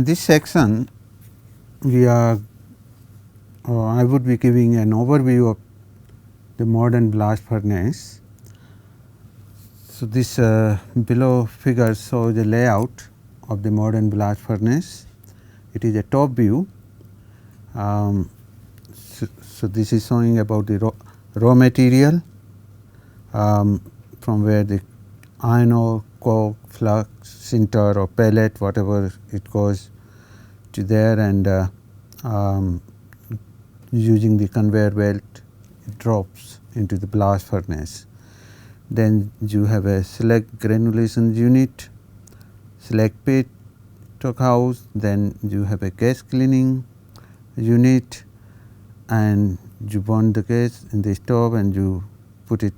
this section we are I would be giving an overview of the modern blast furnace. So, this below figure shows the layout of the modern blast furnace. It is a top view. So, this is showing about the raw material from where the iron ore, coke, flux, sinter or pellet, whatever it goes to there, and using the conveyor belt it drops into the blast furnace. Then you have a slag granulation unit, slag pit, stock house, then you have a gas cleaning unit, and you burn the gas in the stove and you put it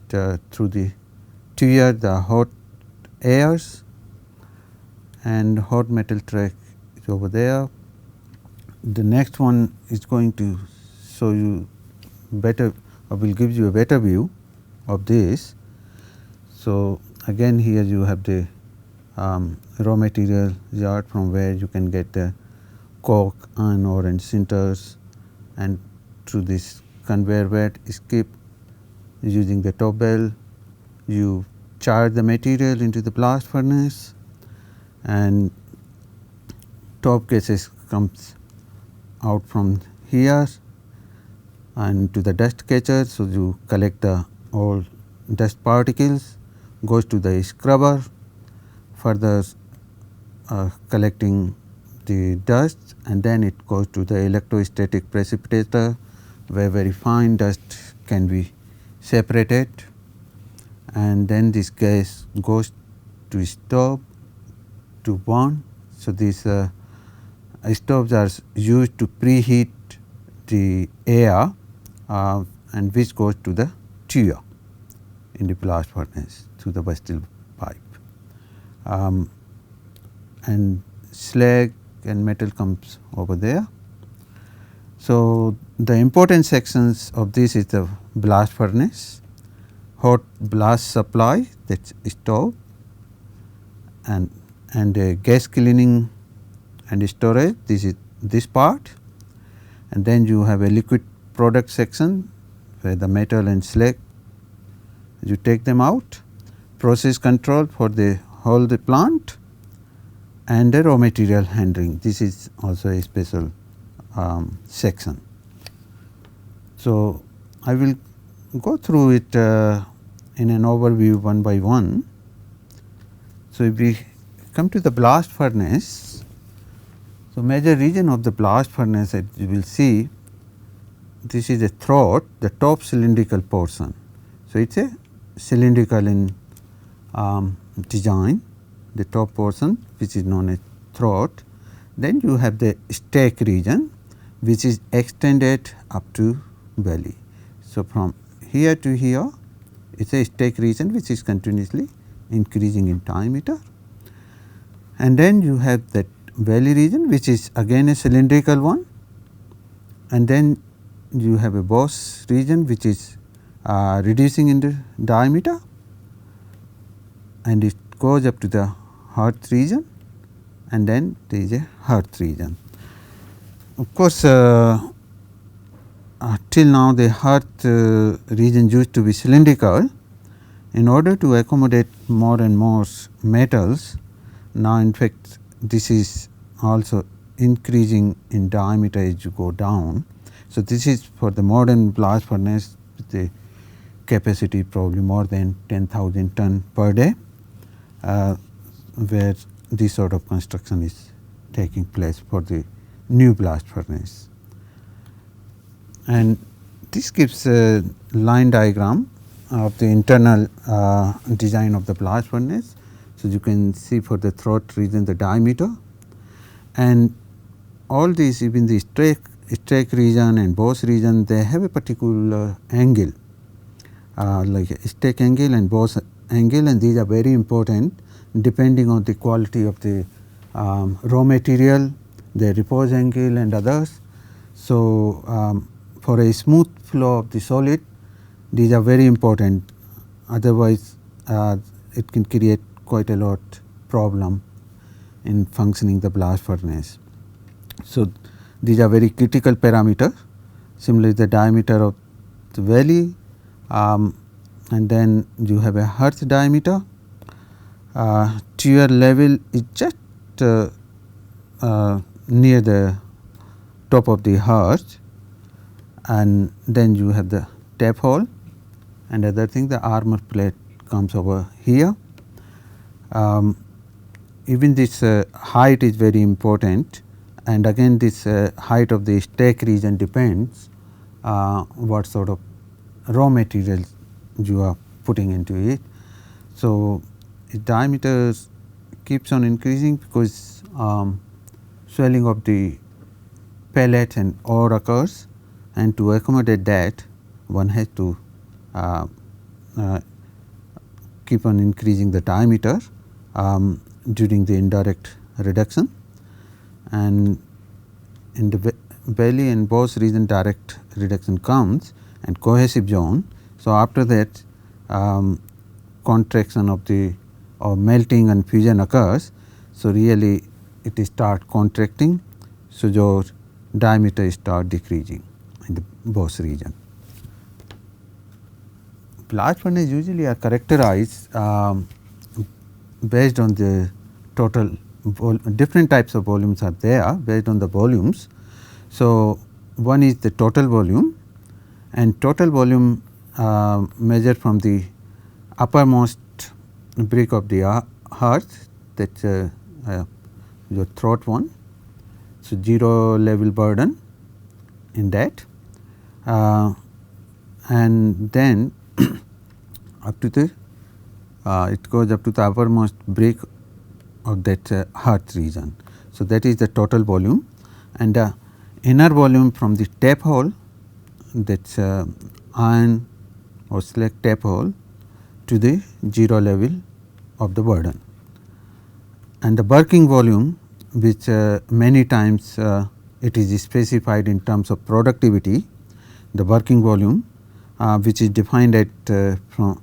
through the tuyer, the hot airs, and hot metal track is over there. The next one is going to show you better, or will give you a better view of this. So, again here you have the raw material yard from where you can get the coke, iron ore and sinters, and through this conveyor belt skip using the top bell you charge the material into the blast furnace, and top gases comes out from here and to the dust catcher. So, you collect the all dust particles, goes to the scrubber, further collecting the dust, and then it goes to the electrostatic precipitator where very fine dust can be separated, and then this gas goes to stove to burn. So, these stoves are used to preheat the air and which goes to the tuyer in the blast furnace through the Bristol pipe, and slag and metal comes over there. So, the important sections of this is the blast furnace, hot blast supply, that is stove, and gas cleaning and storage, this is this part, and then you have a liquid product section where the metal and slag you take them out, process control for the whole the plant, and the raw material handling. This is also a special section. So, I will go through it in an overview one by one. So, if we come to the blast furnace, so major region of the blast furnace that you will see, this is a throat, the top cylindrical portion. So, it is a cylindrical in design, the top portion which is known as throat. Then you have the stack region which is extended up to belly. So, from here to here it is a stack region which is continuously increasing in diameter, and then you have that belly region which is again a cylindrical one, and then you have a boss region which is reducing in the diameter, and it goes up to the hearth region, and then there is a hearth region. Of course, till now the hearth region used to be cylindrical. In order to accommodate more and more metals, now in fact this is also increasing in diameter as you go down. So, this is for the modern blast furnace with the capacity probably more than 10,000 ton per day, where this sort of construction is taking place for the new blast furnace. And this gives a line diagram of the internal design of the blast furnace. So, you can see for the throat region the diameter, and all these, even the stack region and boss region, they have a particular angle like a stack angle and boss angle, and these are very important depending on the quality of the raw material, the repose angle and others. So, for a smooth flow of the solid, these are very important, otherwise it can create quite a lot problem in functioning the blast furnace. So, these are very critical parameters. Similarly, the diameter of the valley, and then you have a Hertz diameter. Tear level is just near the top of the Hertz, and then you have the tap hole, and other thing, the armor plate comes over here. Even this height is very important, and again this height of the stack region depends what sort of raw materials you are putting into it. So, its diameter keeps on increasing because swelling of the pellets and ore occurs, and to accommodate that one has to keep on increasing the diameter during the indirect reduction, and in the valley and boss region direct reduction comes and cohesive zone. So, after that contraction of the or melting and fusion occurs. So, really it start contracting. So, your diameter start decreasing in the boss region. Blast furnace usually are characterized based on the total different types of volumes are there based on the volumes. So, one is the total volume, and total volume measured from the uppermost brick of the hearth, that is your throat one. So, 0 level burden in that, and then up to the it goes up to the uppermost brick of that hearth region. So, that is the total volume, and the inner volume from the tap hole, that is iron or slag tap hole, to the 0 level of the burden. And the working volume, which many times it is specified in terms of productivity, the working volume which is defined at from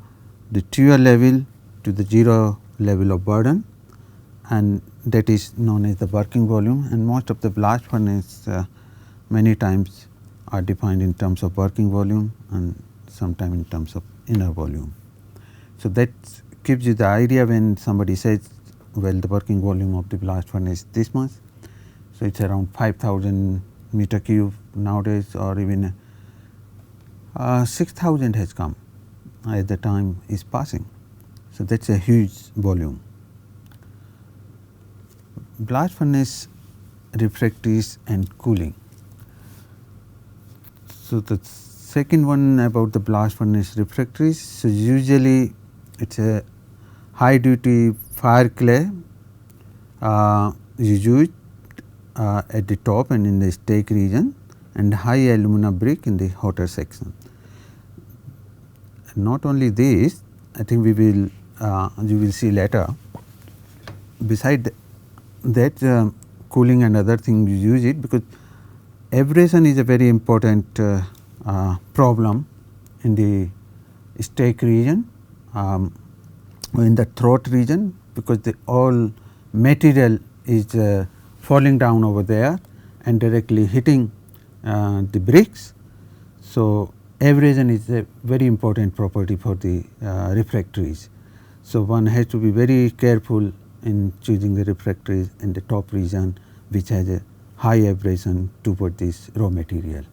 the TUR level to the 0 level of burden, and that is known as the working volume, and most of the blast furnace many times are defined in terms of working volume and sometimes in terms of inner volume. So, that gives you the idea when somebody says, well, the working volume of the blast furnace is this much. So, it is around 5,000 meter cube nowadays, or even 6,000 has come as the time is passing. So, that is a huge volume. Blast furnace refractories and cooling. So, the second one about the blast furnace refractories. So, usually it is a high duty fire clay used at the top and in the stake region, and high alumina brick in the hotter section. Not only this, I think we will you will see later, beside that cooling and other things you use it, because abrasion is a very important problem in the stake region, in the throat region, because the all material is falling down over there and directly hitting the bricks. So, abrasion is a very important property for the refractories. So, one has to be very careful in choosing the refractories in the top region which has a high abrasion toward this raw material.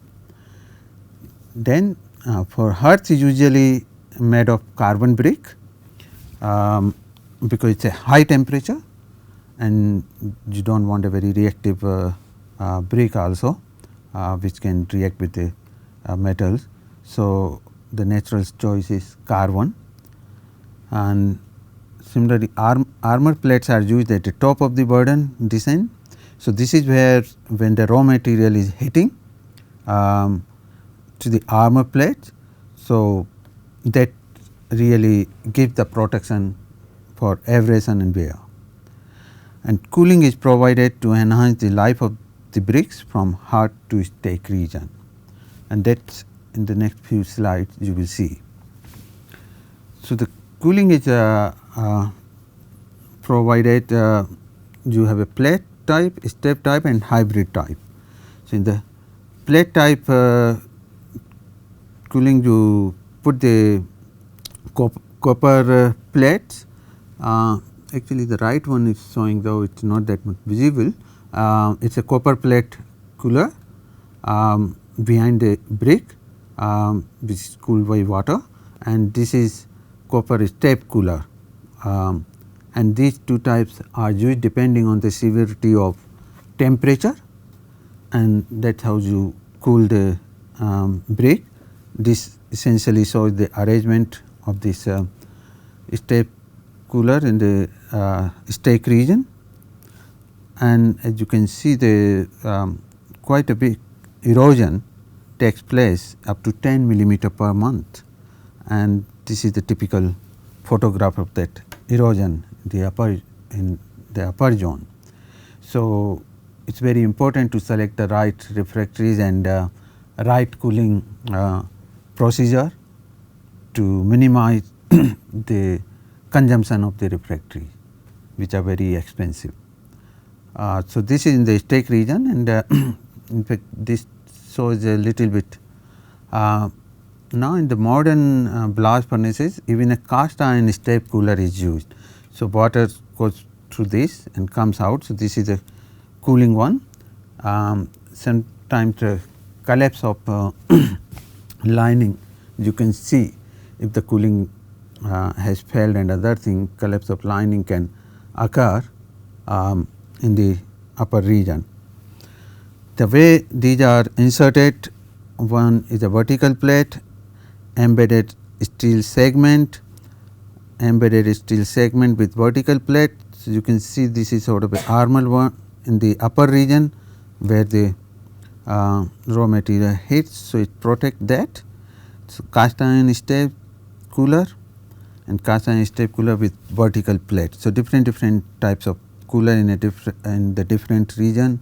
Then for hearth is usually made of carbon brick, because it is a high temperature and you do not want a very reactive brick also, which can react with the metals. So, the natural choice is carbon, and similarly armor plates are used at the top of the burden descent. So, this is where when the raw material is hitting to the armor plate, so that really gives the protection for abrasion and wear. And cooling is provided to enhance the life of the bricks from hearth to stake region, and that is in the next few slides you will see. So, the cooling is provided, you have a plate type, step type and hybrid type. So, in the plate type cooling, you put the copper plates. Actually the right one is showing, though it is not that much visible. It is a copper plate cooler behind the brick which is cooled by water, and this is copper step cooler. And these two types are used depending on the severity of temperature, and that is how you cool the brick. This essentially shows the arrangement of this step cooler in the stack region, and as you can see the quite a big erosion takes place up to 10 millimeter per month, and this is the typical photograph of that erosion in the upper zone. So, it is very important to select the right refractories and right cooling procedure to minimize the consumption of the refractory, which are very expensive. So, this is in the stack region, and in fact, this shows a little bit. Now, in the modern blast furnaces, even a cast iron step cooler is used. So, water goes through this and comes out. So, this is a cooling one. Sometimes the collapse of lining, you can see if the cooling has failed and other thing, collapse of lining can occur in the upper region. The way these are inserted, one is a vertical plate, embedded steel segment with vertical plate. So, you can see this is sort of an armor one in the upper region where the raw material hits. So, it protects that. So, cast iron step cooler and cast iron step cooler with vertical plate. So, different types of cooler in the different region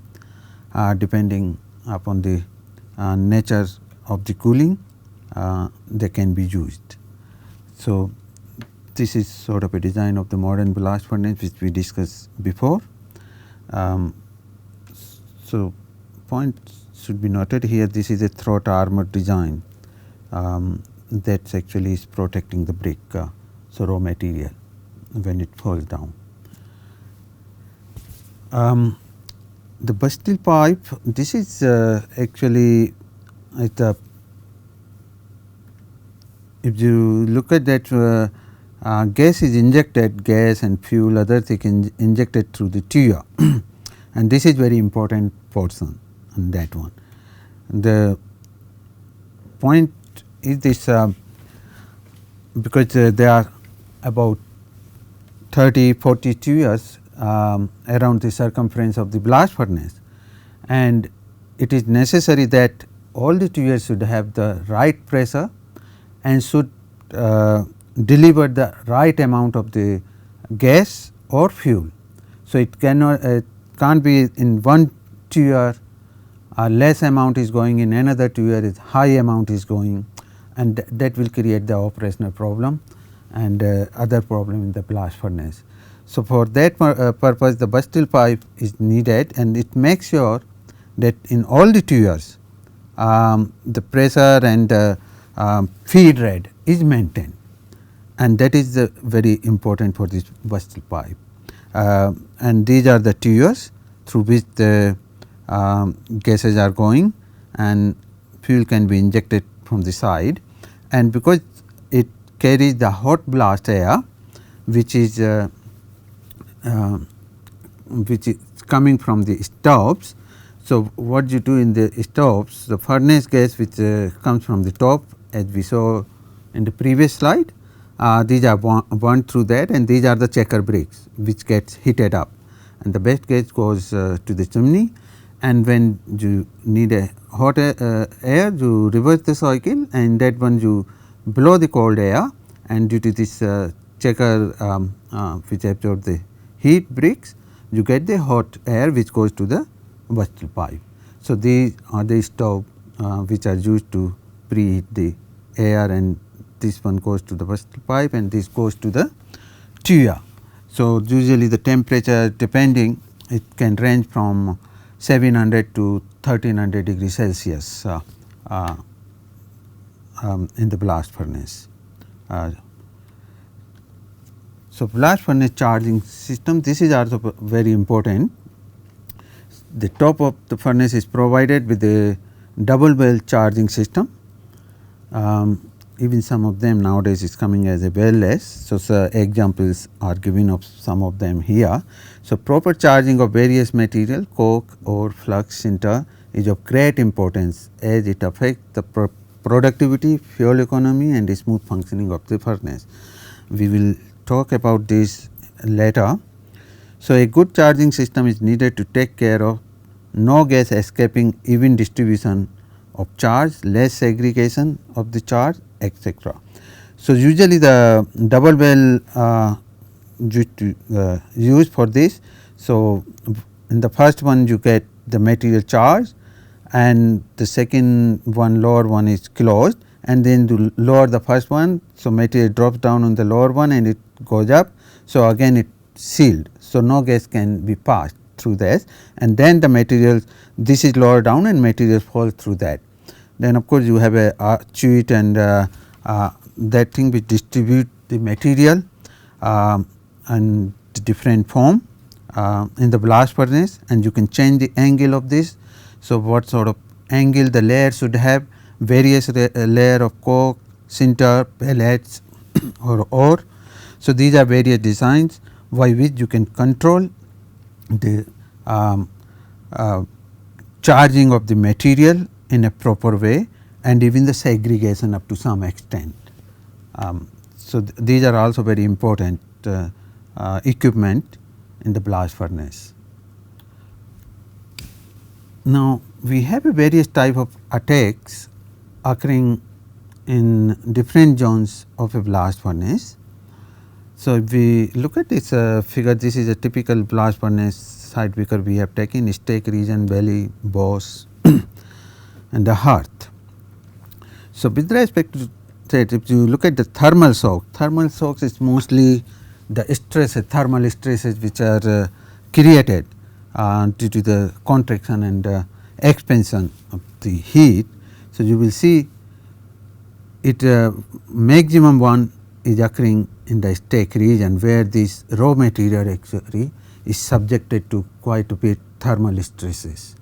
depending upon the nature of the cooling they can be used. So, this is sort of a design of the modern blast furnace which we discussed before. So, point should be noted here, this is a throat armor design that actually is protecting the brick, so raw material when it falls down. The Bastille pipe, this is actually if you look at that gas is injected, gas and fuel other thing injected through the tuya and this is very important portion on that one. The point is this because there are about 30-40 tuyas around the circumference of the blast furnace, and it is necessary that all the tuyas should have the right pressure and should deliver the right amount of the gas or fuel. So, it can't be in one tuya less amount is going, in another tuya is high amount is going, and that will create the operational problem and other problem in the blast furnace. So, for that purpose the Bastille pipe is needed, and it makes sure that in all the tuyas the pressure and feed rate is maintained, and that is very important for this Bastille pipe. And these are the tuyas through which the gases are going and fuel can be injected from the side, and because it carries the hot blast air which is coming from the stoves. So, what you do in the stoves, the furnace gas which comes from the top, as we saw in the previous slide, these are burned through that, and these are the checker bricks which gets heated up, and the best gas goes to the chimney, and when you need a hot air you reverse the cycle, and that one you blow the cold air, and due to this checker which absorb the heat bricks, you get the hot air which goes to the Bastille pipe. So, these are the stove which are used to preheat the air, and this one goes to the Bastille pipe and this goes to the tuya. So, usually the temperature depending it can range from 700 to 1300 degrees Celsius in the blast furnace. So, blast furnace charging system, this is also very important. The top of the furnace is provided with a double well charging system. Even some of them nowadays is coming as a well-less. So, examples are given of some of them here. So, proper charging of various material, coke or flux sinter is of great importance as it affects the productivity, fuel economy and the smooth functioning of the furnace. We will talk about this later. So, a good charging system is needed to take care of no gas escaping, even distribution of charge, less segregation of the charge, etc. So, usually the double well used for this. So, in the first one you get the material charge and the second one, lower one is closed, and then to lower the first one. So, material drops down on the lower one and it goes up. So, again it sealed. So, no gas can be passed through this, and then the material, this is lower down and material falls through that. Then of course, you have a chute and that thing which distribute the material and different form in the blast furnace, and you can change the angle of this. So, what sort of angle the layer should have, various layer of coke, sinter, pellets or ore. So, these are various designs by which you can control the charging of the material in a proper way and even the segregation up to some extent. So, these are also very important equipment in the blast furnace. Now, we have a various type of attacks occurring in different zones of a blast furnace. So, if we look at this figure, this is a typical blast furnace side figure we have taken: stake region, belly, boss and the hearth. So, with respect to that, if you look at the thermal shock is mostly the stresses, thermal stresses which are created due to the contraction and expansion of the heat. So, you will see it maximum one is occurring in the stake region, where this raw material actually is subjected to quite a bit thermal stresses.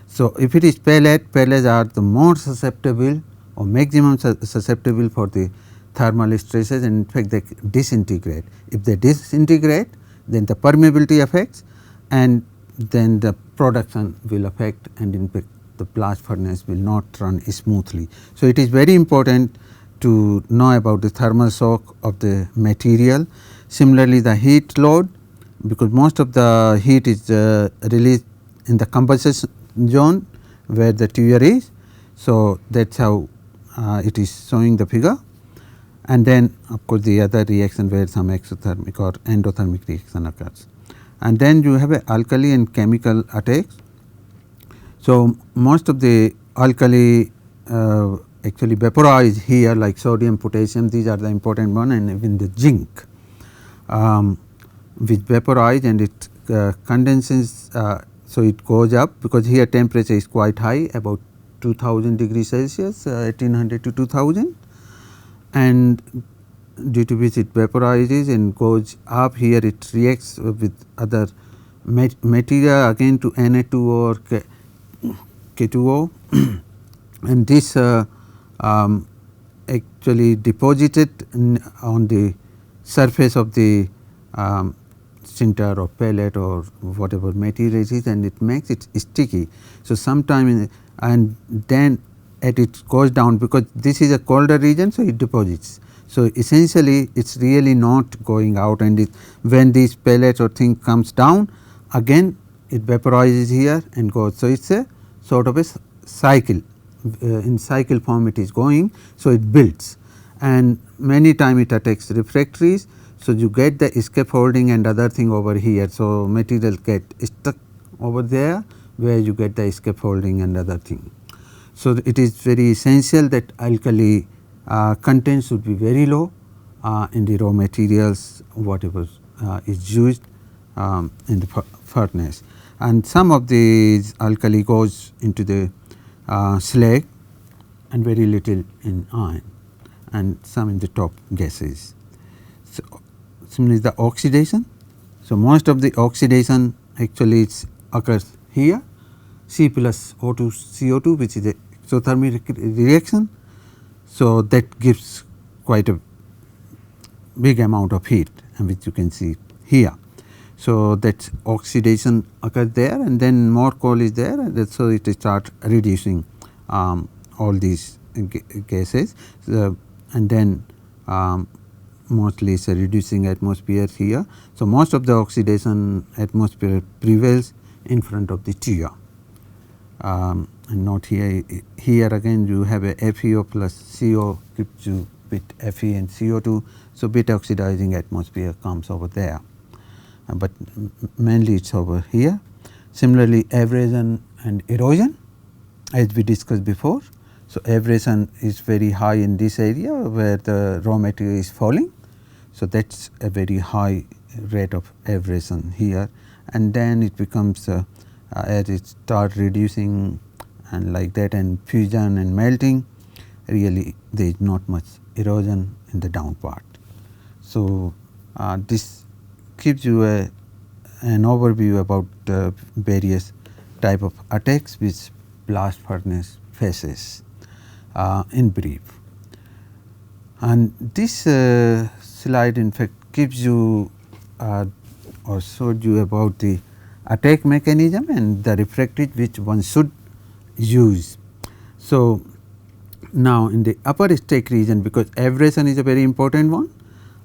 So, if it is pellets are the more susceptible or maximum susceptible for the thermal stresses, and in fact they disintegrate. If they disintegrate, then the permeability affects and then the production will affect, and in fact the blast furnace will not run smoothly. So, it is very important to know about the thermal shock of the material. Similarly, the heat load, because most of the heat is released in the combustion zone where the tuer is. So, that is how it is showing the figure, and then of course, the other reaction where some exothermic or endothermic reaction occurs. And then you have a alkali and chemical attacks. So, most of the alkali actually vaporize here, like sodium, potassium, these are the important one, and even the zinc which vaporize and it condenses. So, it goes up because here temperature is quite high, about 2000 degrees Celsius, 1800 to 2000, and due to which it vaporizes and goes up. Here it reacts with other material again to Na2 or K2O and this actually deposited on the surface of the sinter or pellet or whatever material it is, and it makes it sticky. So, sometime and then it goes down, because this is a colder region. So, it deposits. So, essentially it is really not going out, and when these pellets or thing comes down, again it vaporizes here and goes. So, it is a sort of a cycle, in cycle form it is going. So, it builds, and many time it attacks refractories. So, you get the scaffolding and other thing over here. So, material get stuck over there where you get the scaffolding and other thing. So, it is very essential that alkali content should be very low in the raw materials whatever is used in the furnace. and some of these alkali goes into the slag and very little in iron and some in the top gases. So, similarly the oxidation. So, most of the oxidation actually occurs here, C plus O2 CO2, which is a exothermic reaction. So, that gives quite a big amount of heat, and which you can see here. So, that oxidation occurs there, and then more coal is there, and so it starts reducing all these gases, and then mostly it is reducing atmosphere here. So, most of the oxidation atmosphere prevails in front of the TIA. And not here. Here again you have a FeO plus CO gives you bit Fe and CO2. So, bit oxidizing atmosphere comes over there, but mainly it is over here. Similarly, abrasion and erosion as we discussed before. So, abrasion is very high in this area where the raw material is falling. So, that is a very high rate of abrasion here, and then it becomes as it starts reducing and like that, and fusion and melting, really there is not much erosion in the down part. So, this gives you an overview about various type of attacks which blast furnace faces in brief. And this slide in fact gives you or showed you about the attack mechanism and the refractories which one should use. So, now in the upper stack region, because abrasion is a very important one,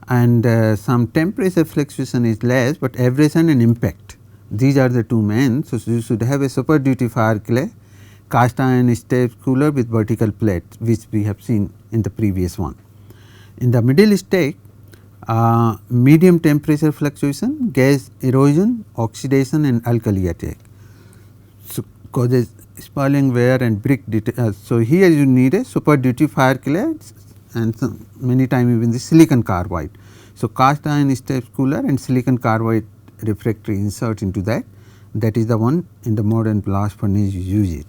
and some temperature fluctuation is less, but abrasion and impact, these are the two main. So, you should have a super duty fire clay, cast iron step cooler with vertical plate, which we have seen in the previous one. In the middle stack, medium temperature fluctuation, gas erosion, oxidation and alkali attack. So, causes spalling wear and brick. So, here you need a super duty fire clay and many times even the silicon carbide. So, cast iron step cooler and silicon carbide refractory insert into that, that is the one in the modern blast furnace you use it.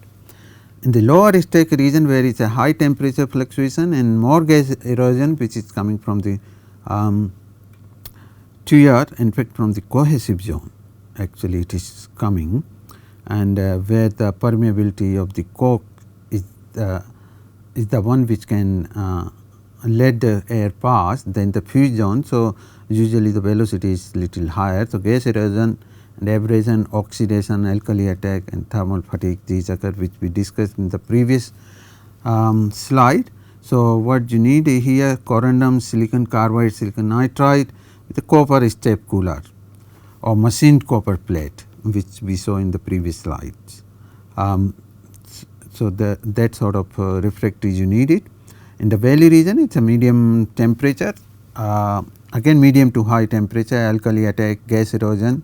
In the lower stack region where it is a high temperature fluctuation and more gas erosion which is coming from the TIR, in fact from the cohesive zone actually it is coming, and where the permeability of the coke is the one which can let the air pass, then the fuse zone. So, usually the velocity is little higher. So, gas erosion and abrasion, oxidation, alkali attack and thermal fatigue, these occur which we discussed in the previous slide. So, what you need here, corundum, silicon carbide, silicon nitride with a copper step cooler or machined copper plate, which we saw in the previous slides. So, that sort of refractories you need it. In the valley region it is a medium temperature, again medium to high temperature, alkali attack, gas erosion,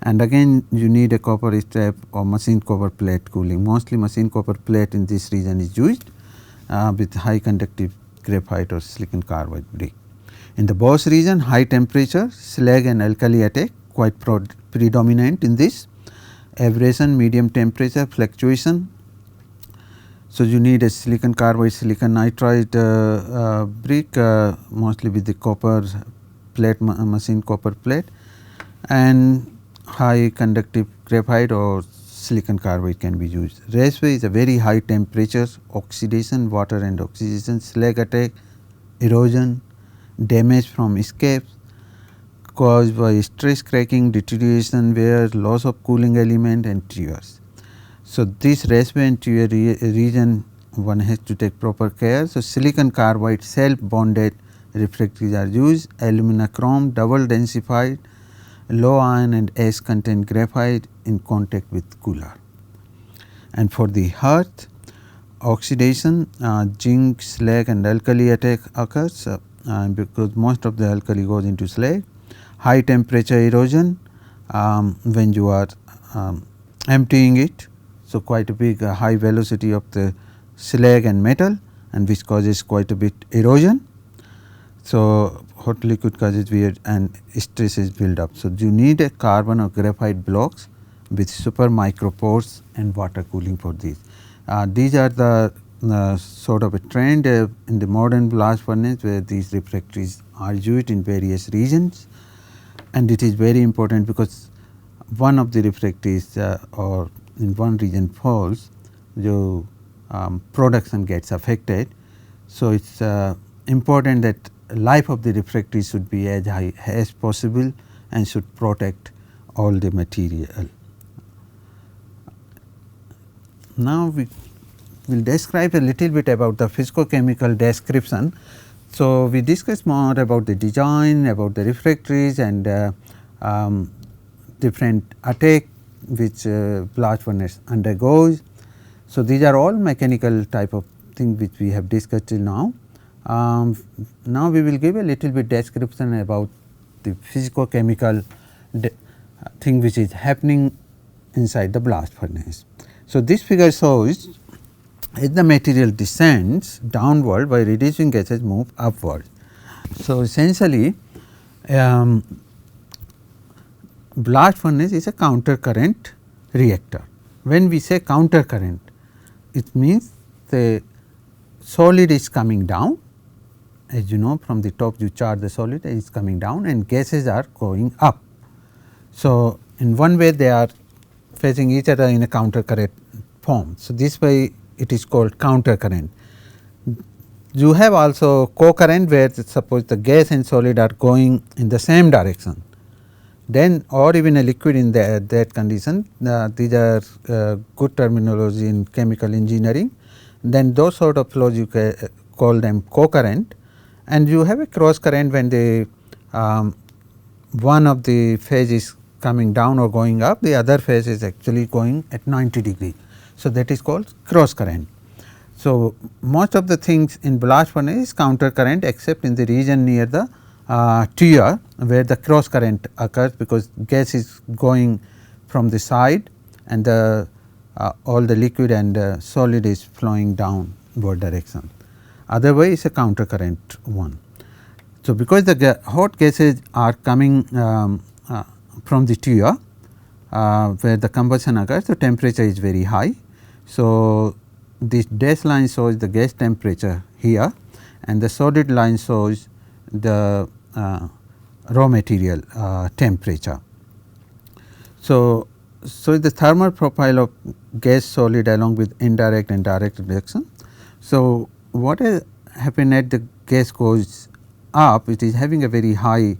and again you need a copper step or machined copper plate cooling. Mostly machined copper plate in this region is used with high conductive graphite or silicon carbide brick. In the Bosch region, high temperature, slag and alkali attack quite predominant in this, abrasion, medium temperature, fluctuation. So, you need a silicon carbide, silicon nitride brick mostly with the copper plate, machined copper plate, and high conductive graphite or silicon carbide can be used. Raceway is a very high temperature, oxidation, water and oxidation, slag attack, erosion, damage from escapes caused by stress cracking, deterioration, wear, loss of cooling element and tears. So, this raceway and tear region one has to take proper care. So, silicon carbide self bonded refractories are used, alumina chrome double densified, low iron and ash content graphite in contact with cooler. And for the hearth, oxidation, zinc, slag and alkali attack occurs because most of the alkali goes into slag. High temperature erosion when you are emptying it. So, quite a big high velocity of the slag and metal, and which causes quite a bit erosion. So, hot liquid causes wear and stress is build up. So, you need a carbon or graphite blocks with super micropores and water cooling for these. These are the sort of a trend in the modern blast furnace, where these refractories are used in various regions, and it is very important because one of the refractories or in one region falls, the production gets affected. So, it is important that life of the refractory should be as high as possible and should protect all the material. Now, we will describe a little bit about the physicochemical description. So, we discussed more about the design, about the refractories and different attack which blast furnace undergoes. So, these are all mechanical type of thing which we have discussed till now. Now, we will give a little bit description about the physicochemical thing which is happening inside the blast furnace. So, this figure shows as the material descends downward by reducing gases move upward. So, essentially blast furnace is a counter current reactor. When we say counter current, it means the solid is coming down, as you know from the top you charge the solid is coming down and gases are going up. So, in one way they are facing each other in a counter current form. So, this way it is called counter current. You have also co-current, where suppose the gas and solid are going in the same direction, then or even a liquid in that condition, these are good terminology in chemical engineering. Then those sort of flows you call them co-current, and you have a cross current when the one of the phase is coming down or going up, the other phase is actually going at 90 degree. So, that is called cross current. So, most of the things in blast furnace is counter current, except in the region near the TR, where the cross current occurs, because gas is going from the side and the all the liquid and solid is flowing downward direction. Otherwise, it is a counter current one. So, because the hot gases are coming from the TR, where the combustion occurs, the temperature is very high. So, this dash line shows the gas temperature here, and the solid line shows the raw material temperature. So, the thermal profile of gas solid along with indirect and direct reduction. So, what has happened at the gas goes up, it is having a very high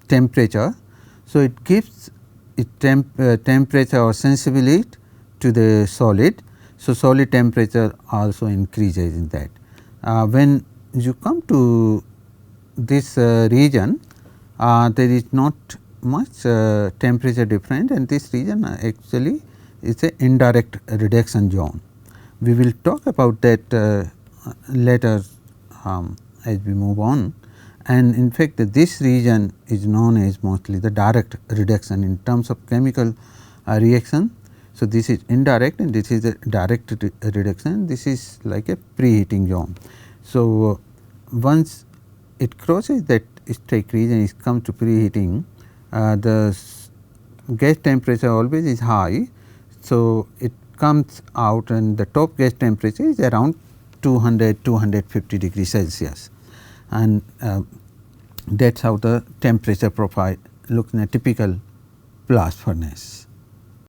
temperature. So, it gives it temperature or sensibility to the solid. So, solid temperature also increases in that. When you come to this region, there is not much temperature difference, and this region actually is a indirect reduction zone. We will talk about that later as we move on, and in fact, this region is known as mostly the direct reduction in terms of chemical reaction. So, this is indirect and this is a direct reduction, this is like a preheating zone. So, once it crosses that state region, it comes to preheating, the gas temperature always is high. So, it comes out and the top gas temperature is around 200-250 degrees Celsius, and that is how the temperature profile looks in a typical blast furnace.